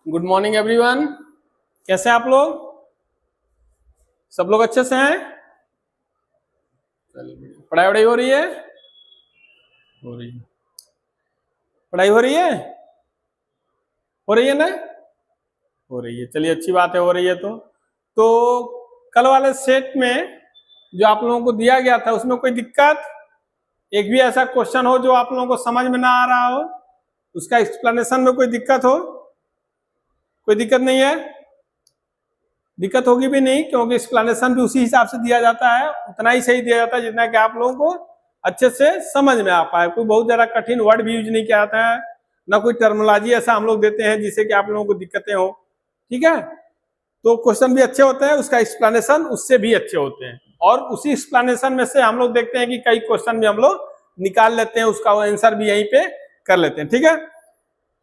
Good morning everyone. कैसे हैं आप लोग? सब लोग अच्छे से हैं? पढ़ाई वढ़ाई हो रही है? हो रही है। पढ़ाई हो रही है? हो रही है ना? हो रही है, चलिए अच्छी बात है, हो रही है। तो कल वाले सेट में जो आप लोगों को दिया गया था उसमें कोई दिक्कत, एक भी ऐसा क्वेश्चन हो जो आप लोगों को समझ में ना आ रहा हो, उसका एक्सप्लेनेशन में कोई दिक्कत हो? कोई दिक्कत नहीं है? दिक्कत होगी भी नहीं, क्योंकि एक्सप्लेनेशन भी उसी हिसाब से दिया जाता है, उतना ही सही दिया जाता है जितना कि आप लोगों को अच्छे से समझ में आ पाए। कोई बहुत ज्यादा कठिन वर्ड भी यूज नहीं किया जाता है, ना कोई टर्मिनोलॉजी ऐसा हम लोग देते हैं जिससे कि आप लोगों को दिक्कतें हो। ठीक है, तो क्वेश्चन भी अच्छे होते हैं, उसका एक्सप्लेनेशन उससे भी अच्छे होते हैं, और उसी एक्सप्लेनेशन में से हम लोग देखते हैं कि कई क्वेश्चन भी हम लोग निकाल लेते हैं, उसका आंसर भी यहीं पे कर लेते हैं। ठीक है,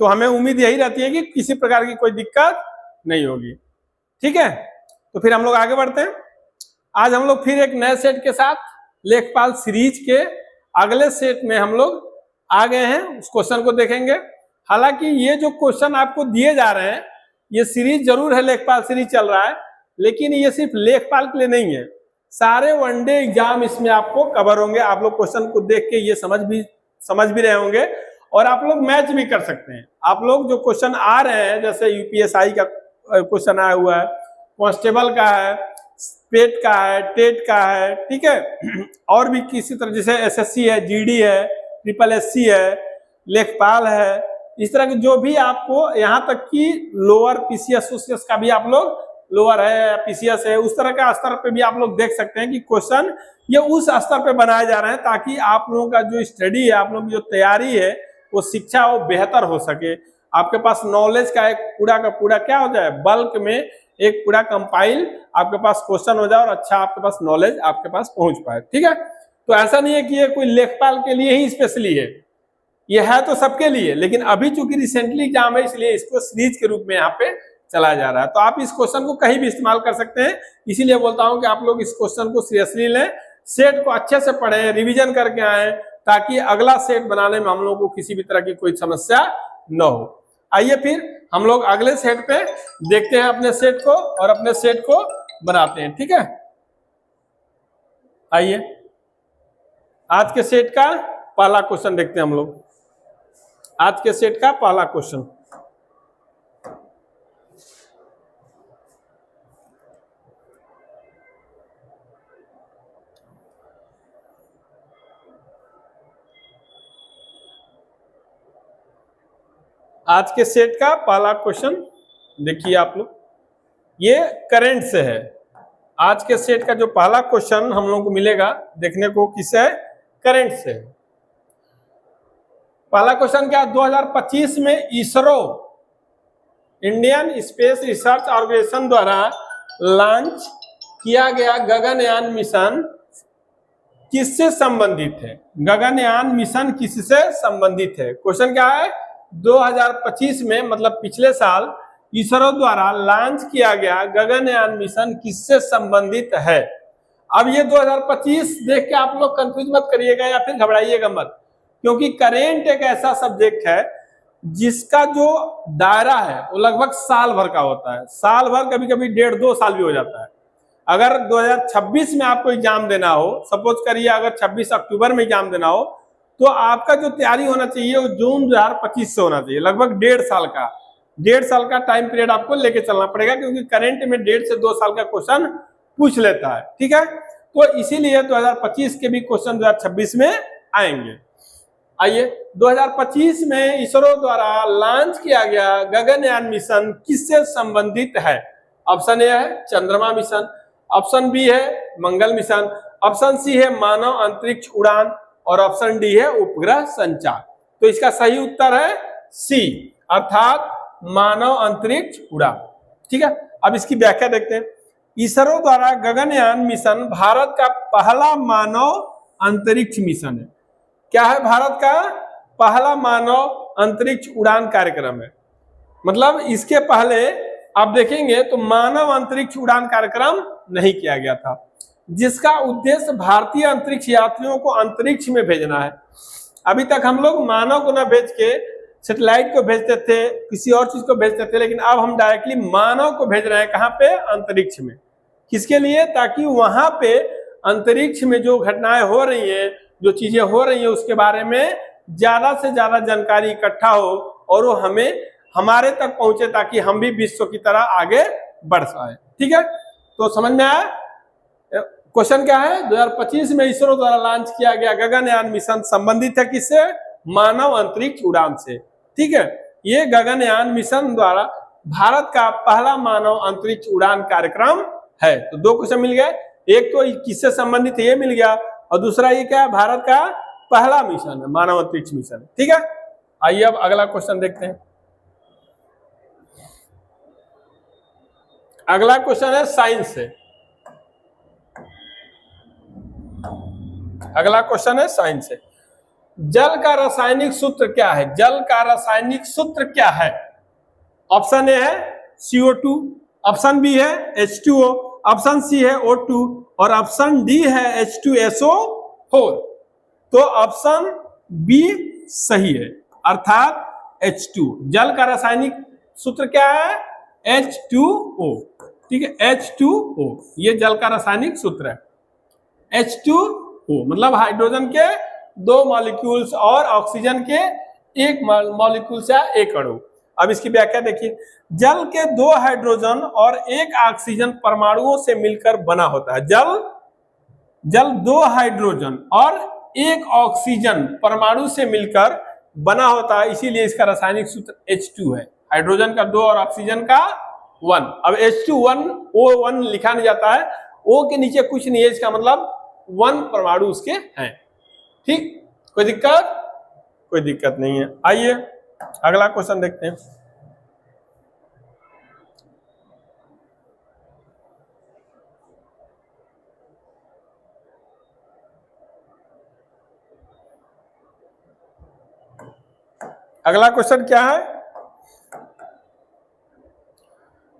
तो हमें उम्मीद यही रहती है कि किसी प्रकार की कोई दिक्कत नहीं होगी। ठीक है, तो फिर हम लोग आगे बढ़ते हैं। आज हम लोग फिर एक नए सेट के साथ लेखपाल सीरीज के अगले सेट में हम लोग आ गए हैं, उस क्वेश्चन को देखेंगे। हालांकि ये जो क्वेश्चन आपको दिए जा रहे हैं, ये सीरीज जरूर है, लेखपाल सीरीज चल रहा है, लेकिन ये सिर्फ लेखपाल के लिए नहीं है, सारे वनडे एग्जाम इसमें आपको कवर होंगे। आप लोग क्वेश्चन को देख के ये समझ भी रहे होंगे, और आप लोग मैच भी कर सकते हैं। आप लोग जो क्वेश्चन आ रहे हैं, जैसे यूपीएसआई का क्वेश्चन आया हुआ है, कांस्टेबल का है, पेट का है, टेट का है, ठीक है, और भी किसी तरह, जैसे एसएससी है, जीडी है, ट्रिपल एससी है, लेखपाल है, इस तरह के जो भी आपको, यहाँ तक कि लोअर पीसीएस ओसीएस का भी आप लोग, लोअर है पीसीएस है, उस तरह का स्तर पे भी आप लोग देख सकते हैं कि क्वेश्चन ये उस स्तर पे बनाए जा रहे हैं, ताकि आप लोगों का जो स्टडी है, आप लोगों की जो तैयारी है, वो शिक्षा वो बेहतर हो सके। आपके पास नॉलेज का एक पूरा का पूरा क्या हो जाए, बल्क में एक पूरा कंपाइल आपके पास क्वेश्चन हो जाए, और अच्छा आपके पास नॉलेज आपके पास पहुंच पाए। ठीक है, तो ऐसा नहीं है कि ये कोई लेखपाल के लिए ही स्पेशली है, ये है तो सबके लिए, लेकिन अभी चूंकि रिसेंटली एग्जाम है, इसलिए इसको सीरीज के रूप में यहाँ पे चलाया जा रहा है। तो आप इस क्वेश्चन को कहीं भी इस्तेमाल कर सकते हैं, इसीलिए बोलता हूं कि आप लोग इस क्वेश्चन को सीरियसली लें, सेट को अच्छे से पढ़ें, रिविजन करके आए, ताकि अगला सेट बनाने में हम लोग को किसी भी तरह की कोई समस्या न हो। आइए फिर हम लोग अगले सेट पे देखते हैं अपने सेट को, और अपने सेट को बनाते हैं। ठीक है, आइए आज के सेट का पहला क्वेश्चन देखते हैं हम लोग। आज के सेट का पहला क्वेश्चन, आज के सेट का पहला क्वेश्चन देखिए आप लोग, ये करंट से है। आज के सेट का जो पहला क्वेश्चन हम लोग को मिलेगा देखने को, किससे है? करंट से। पहला क्वेश्चन क्या है? 2025 में ISRO, Indian space research organisation द्वारा लॉन्च किया गया गगनयान मिशन किससे संबंधित है? गगनयान मिशन किससे संबंधित है? क्वेश्चन क्या है? 2025 में, मतलब पिछले साल, इसरो द्वारा लॉन्च किया गया गगनयान मिशन किससे संबंधित है? अब ये 2025 देख के आप लोग कंफ्यूज मत करिएगा या फिर घबराइएगा मत, क्योंकि करेंट एक ऐसा सब्जेक्ट है जिसका जो दायरा है वो लगभग साल भर का होता है। साल भर, कभी कभी 1.5-2 साल भी हो जाता है। अगर 2026 में आपको एग्जाम देना हो, सपोज करिए अगर 26 अक्टूबर में एग्जाम देना हो, तो आपका जो तैयारी होना चाहिए वो जून 2025 से होना चाहिए। लगभग 1.5 साल का टाइम पीरियड आपको लेके चलना पड़ेगा, क्योंकि करंट में 1.5 से 2 साल का क्वेश्चन पूछ लेता है। ठीक है, तो इसीलिए 2025 के भी क्वेश्चन 2026 में आएंगे। आइए, 2025 में इसरो द्वारा लॉन्च किया गया गगनयान मिशन किससे संबंधित है? ऑप्शन ए है चंद्रमा मिशन, ऑप्शन बी है मंगल मिशन, ऑप्शन सी है मानव अंतरिक्ष उड़ान, और ऑप्शन डी है उपग्रह संचार। तो इसका सही उत्तर है सी, अर्थात मानव अंतरिक्ष उड़ान। ठीक है, अब इसकी व्याख्या देखते हैं। इसरो द्वारा गगनयान मिशन भारत का पहला मानव अंतरिक्ष मिशन है। क्या है? भारत का पहला मानव अंतरिक्ष उड़ान कार्यक्रम है। मतलब इसके पहले आप देखेंगे तो मानव अंतरिक्ष उड़ान कार्यक्रम नहीं किया गया था, जिसका उद्देश्य भारतीय अंतरिक्ष यात्रियों को अंतरिक्ष में भेजना है। अभी तक हम लोग मानव को न भेज के सैटेलाइट को भेजते थे, किसी और चीज को भेजते थे, लेकिन अब हम डायरेक्टली मानव को भेज रहे हैं। कहाँ पे? अंतरिक्ष में। किसके लिए? ताकि वहां पे अंतरिक्ष में जो घटनाएं हो रही हैं, जो चीजें हो रही हैं, उसके बारे में ज्यादा से ज्यादा जानकारी इकट्ठा हो और वो हमारे तक पहुंचे, ताकि हम भी विश्व की तरह आगे बढ़ पाए। ठीक है, तो समझ में आया? क्वेश्चन क्या है? 2025 में इसरो द्वारा लॉन्च किया गया गगनयान मिशन संबंधित है किससे? मानव अंतरिक्ष उड़ान से। ठीक है, ये गगनयान मिशन द्वारा भारत का पहला मानव अंतरिक्ष उड़ान कार्यक्रम है। तो 2 क्वेश्चन मिल गए, एक तो किससे संबंधित है ये मिल गया, और दूसरा ये क्या है? भारत का पहला मिशन है, मानव अंतरिक्ष मिशन। ठीक है, आइए अब अगला क्वेश्चन देखते हैं। अगला क्वेश्चन है साइंस से। अगला क्वेश्चन है साइंस से। जल का रासायनिक सूत्र क्या है? जल का रासायनिक सूत्र क्या है? ऑप्शन ए है CO2, ऑप्शन बी है H2O, ऑप्शन सी है O2 और ऑप्शन डी है H2SO4। तो ऑप्शन बी सही है, अर्थात H2। जल का रासायनिक सूत्र क्या है? H2O। ठीक है, H2O ये जल का रासायनिक सूत्र है। H2O मतलब हाइड्रोजन के 2 मॉलिक्यूल्स और ऑक्सीजन के 1 मॉलिक्यूल्स या 1 अणु। अब इसकी व्याख्या देखिए। जल के 2 हाइड्रोजन और 1 ऑक्सीजन परमाणुओं से मिलकर बना होता है। जल 2 हाइड्रोजन और 1 ऑक्सीजन परमाणु से मिलकर बना होता है, इसीलिए इसका रासायनिक सूत्र H2 है। हाइड्रोजन का 2 और ऑक्सीजन का 1। अब H2O1 लिखा नहीं जाता है, O के नीचे कुछ नहीं है, इसका मतलब 1 परमाणु उसके हैं। ठीक, कोई दिक्कत? कोई दिक्कत नहीं है। आइए अगला क्वेश्चन देखते हैं। अगला क्वेश्चन क्या है?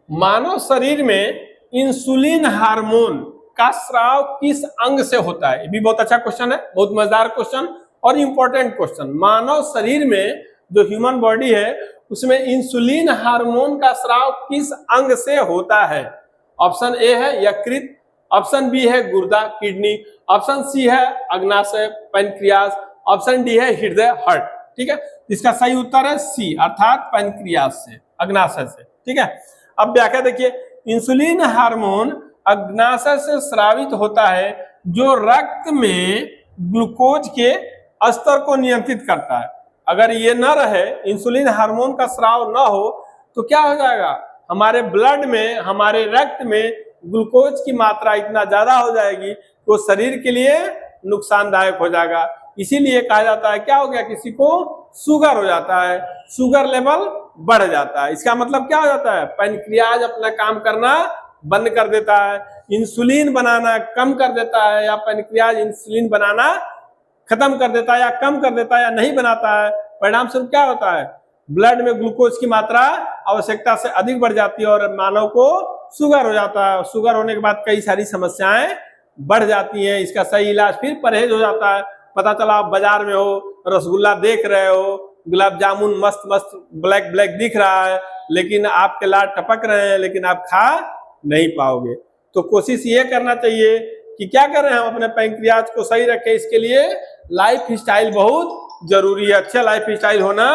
मानव शरीर में इंसुलिन हार्मोन का स्राव किस अंग से होता है? ये भी बहुत अच्छा क्वेश्चन है, बहुत मजेदार क्वेश्चन और इंपॉर्टेंट क्वेश्चन। मानव शरीर में जो ह्यूमन बॉडी है उसमें इंसुलिन हार्मोन का स्राव किस अंग से होता है? ऑप्शन ए है यकृत, ऑप्शन बी है गुर्दा किडनी, ऑप्शन सी है अग्नाशय पैनक्रियास, ऑप्शन डी है हृदय हार्ट। ठीक है, इसका सही उत्तर है सी, अर्थात पैनक्रियास से, अग्नाशय से। ठीक है, अब व्याख्या देखिए। इंसुलिन हार्मोन अग्नाशय से स्रावित होता है, जो रक्त में ग्लूकोज के स्तर को नियंत्रित करता है। अगर ये न रहे, इंसुलिन हार्मोन का स्राव न हो, तो क्या हो जाएगा? हमारे ब्लड में, हमारे रक्त में ग्लूकोज की मात्रा इतना ज्यादा हो जाएगी तो शरीर के लिए नुकसानदायक हो जाएगा। इसीलिए कहा जाता है, क्या हो गया? किसी को शुगर हो जाता है, शुगर लेवल बढ़ जाता है। इसका मतलब क्या हो जाता है? पैनक्रियाज अपना काम करना बंद कर देता है, इंसुलिन बनाना कम कर देता है, या पैनक्रियाज इंसुलिन बनाना खत्म कर देता है, या कम कर देता है, या नहीं बनाता है। परिणाम स्वरूप क्या होता है? ब्लड में ग्लूकोज की मात्रा आवश्यकता से अधिक बढ़ जाती है और मानव को शुगर हो जाता है। शुगर होने के बाद कई सारी समस्याएं बढ़ जाती हैं। इसका सही इलाज फिर परहेज हो जाता है। पता चला आप बाजार में हो, रसगुल्ला देख रहे हो, गुलाब जामुन मस्त मस्त ब्लैक ब्लैक दिख रहा है, लेकिन आपके लार टपक रहे हैं, लेकिन आप खा नहीं पाओगे। तो कोशिश ये करना चाहिए कि क्या करें, हम अपने पैंक्रियाज को सही रखें। इसके लिए लाइफ स्टाइल बहुत जरूरी है, अच्छा लाइफ स्टाइल होना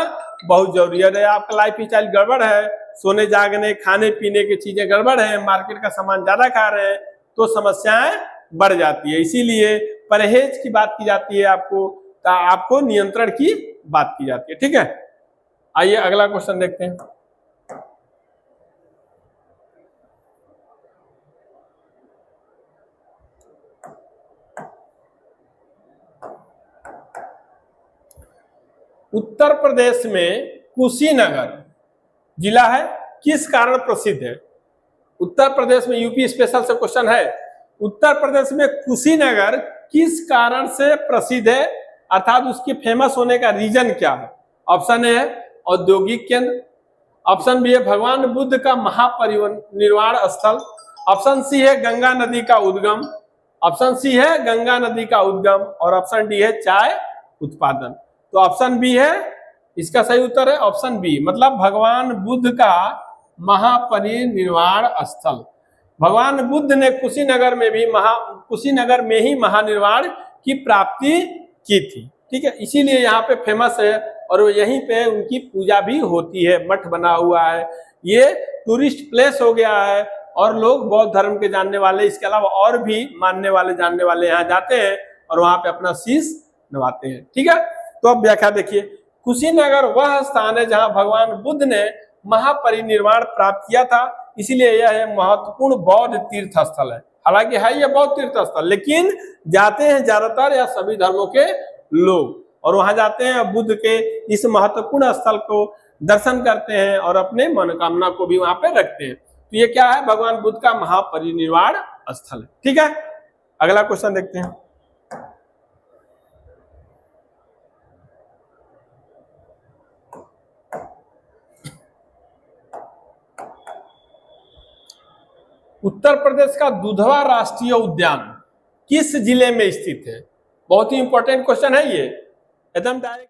बहुत जरूरी है। आपका लाइफ स्टाइल गड़बड़ है, सोने जागने खाने पीने की चीजें गड़बड़ है, मार्केट का सामान ज्यादा खा रहे हैं, तो समस्याएं बढ़ जाती है। इसीलिए परहेज की बात की जाती है, आपको नियंत्रण की बात की जाती है। ठीक है, आइए अगला क्वेश्चन देखते हैं। उत्तर प्रदेश में कुशीनगर जिला है, किस कारण प्रसिद्ध है? उत्तर प्रदेश में, यूपी स्पेशल से क्वेश्चन है, उत्तर प्रदेश में कुशीनगर किस कारण से प्रसिद्ध है, अर्थात उसके फेमस होने का रीजन क्या है? ऑप्शन ए है औद्योगिक केंद्र, ऑप्शन बी है भगवान बुद्ध का महापरिनिर्वाण स्थल, ऑप्शन सी है गंगा नदी का उद्गम, ऑप्शन सी है गंगा नदी का उद्गम, और ऑप्शन डी है चाय उत्पादन। तो ऑप्शन बी है इसका सही उत्तर है ऑप्शन बी, मतलब भगवान बुद्ध का महापरिनिर्वाण स्थल। भगवान बुद्ध ने कुशीनगर में ही महानिर्वाण की प्राप्ति की थी। ठीक है, इसीलिए यहाँ पे फेमस है और यहीं पे उनकी पूजा भी होती है, मठ बना हुआ है, ये टूरिस्ट प्लेस हो गया है और लोग बौद्ध धर्म के जानने वाले, इसके अलावा और भी मानने वाले जानने वाले यहाँ जाते हैं और वहां पे अपना शीश नवाते हैं। ठीक है, तो अब व्याख्या देखिए, कुशीनगर वह स्थान है जहां भगवान बुद्ध ने महापरिनिर्वाण प्राप्त किया था, इसीलिए यह महत्वपूर्ण बौद्ध तीर्थ स्थल है। हालांकि है यह बौद्ध तीर्थ स्थल, लेकिन जाते हैं ज्यादातर या सभी धर्मों के लोग और वहां जाते हैं बुद्ध के इस महत्वपूर्ण स्थल को दर्शन करते हैं और अपने मनोकामना को भी वहां पे रखते हैं। तो ये क्या है, भगवान बुद्ध का महापरिनिर्वाण स्थल है। ठीक है, अगला क्वेश्चन देखते हैं। उत्तर प्रदेश का दुधवा राष्ट्रीय उद्यान किस जिले में स्थित है? बहुत ही इंपॉर्टेंट क्वेश्चन है ये, एकदम डायरेक्ट